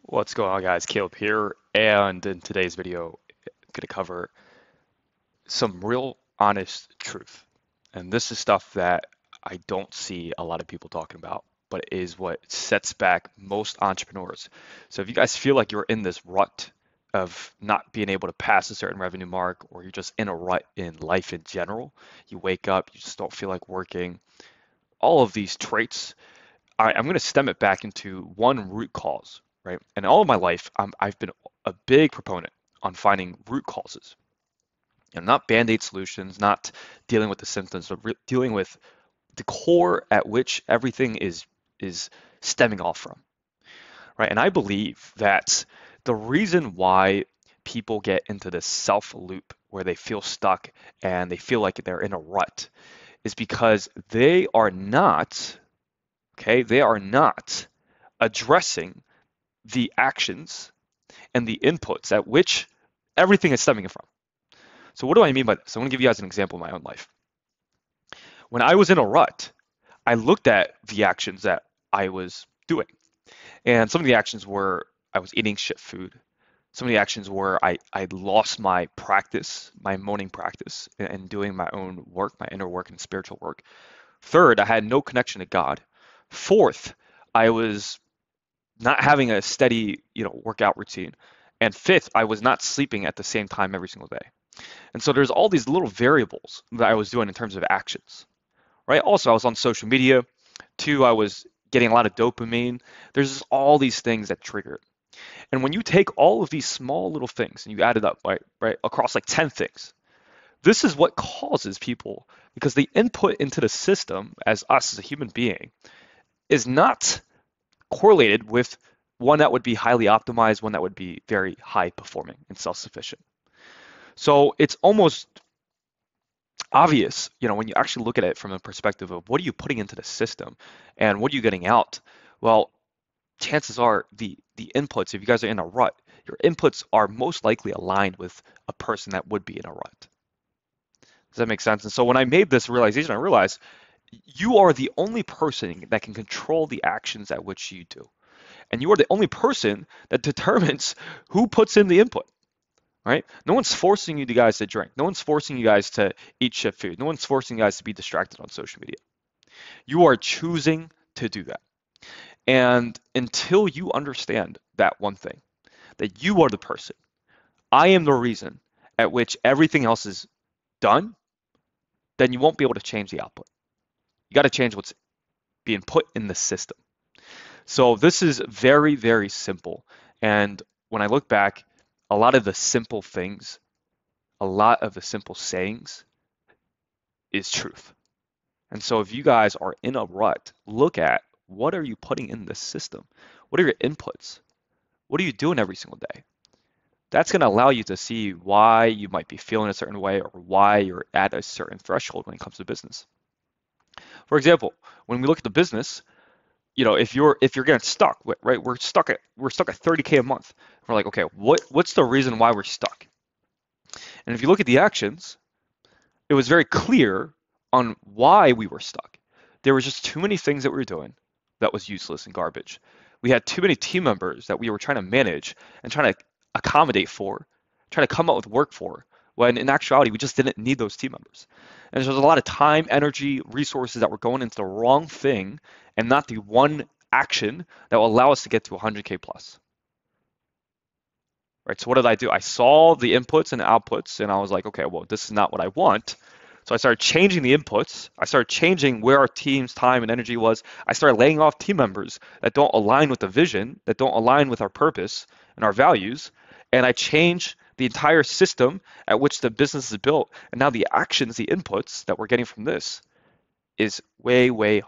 What's going on, guys? Caleb here, and in today's video, I'm gonna cover some real honest truth. And this is stuff that I don't see a lot of people talking about, but it is what sets back most entrepreneurs. So if you guys feel like you're in this rut of not being able to pass a certain revenue mark, or you're just in a rut in life in general, you wake up, you just don't feel like working, all of these traits I'm going to stem it back into one root cause, right? And all of my life, I've been a big proponent on finding root causes, not band-aid solutions, not dealing with the symptoms, but dealing with the core at which everything is stemming off from, right? And I believe that the reason why people get into this self loop where they feel stuck and they feel like they're in a rut is because they are not, okay, they are not addressing the actions and the inputs at which everything is stemming from. So what do I mean by this? I'm going to give you guys an example in my own life. When I was in a rut, I looked at the actions that I was doing. And some of the actions were I was eating shit food. Some of the actions were I lost my practice, my morning practice, and doing my own work, my inner work and spiritual work. Third, I had no connection to God. Fourth, I was not having a steady, workout routine. And fifth, I was not sleeping at the same time every single day. And so there's all these little variables that I was doing in terms of actions, right? Also, I was on social media. Two, I was getting a lot of dopamine. There's just all these things that trigger it. And when you take all of these small little things and you add it up, right, across like 10 things, this is what causes people, because the input into the system as us as a human being is not correlated with one that would be highly optimized, one that would be very high performing and self-sufficient. So it's almost obvious, when you actually look at it from the perspective of what are you putting into the system and what are you getting out? Well, chances are the inputs, if you guys are in a rut, your inputs are most likely aligned with a person that would be in a rut. Does that make sense? And so when I made this realization, I realized you are the only person that can control the actions at which you do. And you are the only person that determines who puts in the input, right? No one's forcing you guys to drink. No one's forcing you guys to eat shit food. No one's forcing you guys to be distracted on social media. You are choosing to do that. And until you understand that one thing, that you are the person, I am the reason at which everything else is done, then you won't be able to change the output. You got to change what's being put in the system. So this is very, very simple. And when I look back, a lot of the simple things, a lot of the simple sayings is truth. And so if you guys are in a rut, look at what are you putting in the system? What are your inputs? What are you doing every single day? That's going to allow you to see why you might be feeling a certain way or why you're at a certain threshold when it comes to business. For example, when we look at the business, if you're getting stuck, right? We're stuck at 30K a month. We're like, okay, what's the reason why we're stuck? And if you look at the actions, it was very clear on why we were stuck. There was just too many things that we were doing that was useless and garbage. We had too many team members that we were trying to manage and trying to accommodate for, trying to come up with work for, when in actuality we just didn't need those team members. And there's a lot of time, energy, resources that were going into the wrong thing and not the one action that will allow us to get to 100K plus. Right? So what did I do? I saw the inputs and outputs and I was like, okay, well, this is not what I want. So I started changing the inputs. I started changing where our team's time and energy was. I started laying off team members that don't align with the vision, that don't align with our purpose and our values. And I changed the entire system at which the business is built. And now the actions, the inputs that we're getting from this is way, way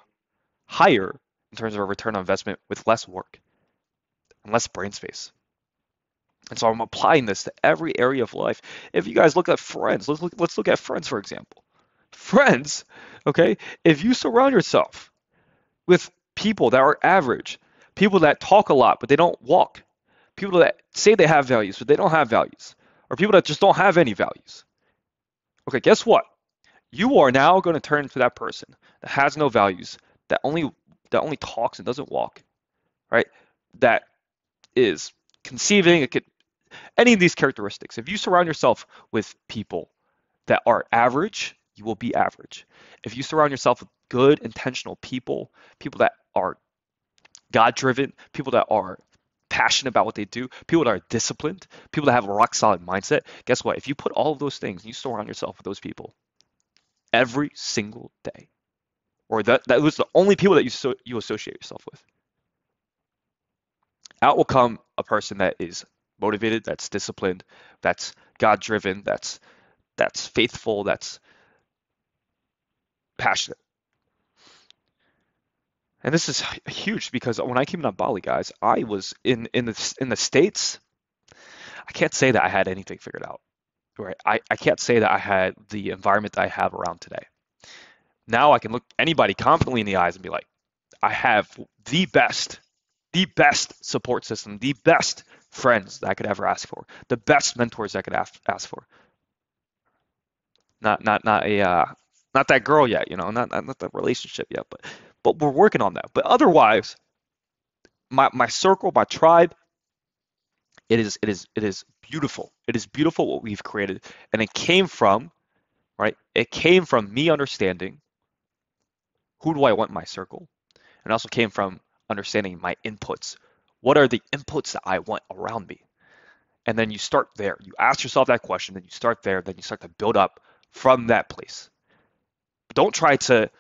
higher in terms of a return on investment with less work and less brain space. And so I'm applying this to every area of life. If you guys look at friends, let's look at friends, for example. Friends, okay? If you surround yourself with people that are average, people that talk a lot but they don't walk, people that say they have values but they don't have values, or people that just don't have any values, okay, guess what? You are now going to turn into that person that has no values, that only talks and doesn't walk, right? That is conceiving, it could any of these characteristics. If you surround yourself with people that are average, you will be average. If you surround yourself with good, intentional people, people that are God driven, people that are passionate about what they do, people that are disciplined, people that have a rock solid mindset, guess what? If you put all of those things, you surround yourself with those people every single day, or that was the only people that you associate yourself with, out will come a person that is motivated, that's disciplined, that's God driven, that's faithful, that's passionate. And this is huge because when I came to Bali, guys, I was in the States. I can't say that I had anything figured out, right? I can't say that I had the environment that I have around today. Now I can look anybody confidently in the eyes and be like, I have the best support system, the best friends that I could ever ask for, the best mentors I could ask for. Not that girl yet, not that relationship yet, but we're working on that. But otherwise, my circle, my tribe, it is beautiful. It is beautiful what we've created, and it came from right. It came from me understanding who do I want in my circle, and it also came from understanding my inputs. What are the inputs that I want around me? And then you start there. You ask yourself that question, then you start there, then you start to build up from that place. Don't try to,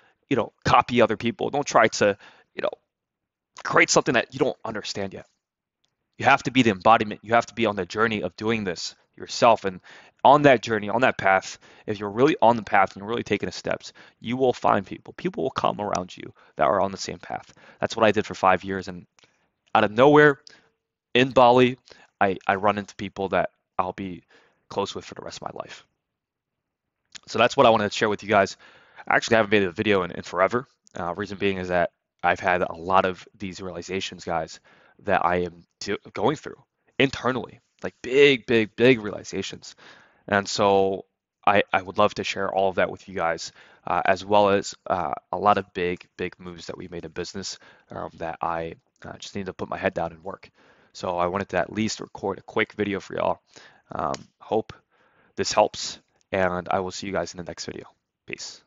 copy other people. Don't try to, you know, create something that you don't understand yet. You have to be the embodiment. You have to be on the journey of doing this yourself. And on that journey, on that path, if you're really on the path and you're really taking the steps, you will find people. People will come around you that are on the same path. That's what I did for 5 years. And out of nowhere, in Bali, I run into people that I'll be close with for the rest of my life. So that's what I wanted to share with you guys. I actually haven't made a video in forever. Reason being is that I've had a lot of these realizations, guys, that I am going through internally, like big, big, big realizations. And so I would love to share all of that with you guys, as well as a lot of big, big moves that we made in business that I just need to put my head down and work. So I wanted to at least record a quick video for y'all. Hope this helps, and I will see you guys in the next video. Peace.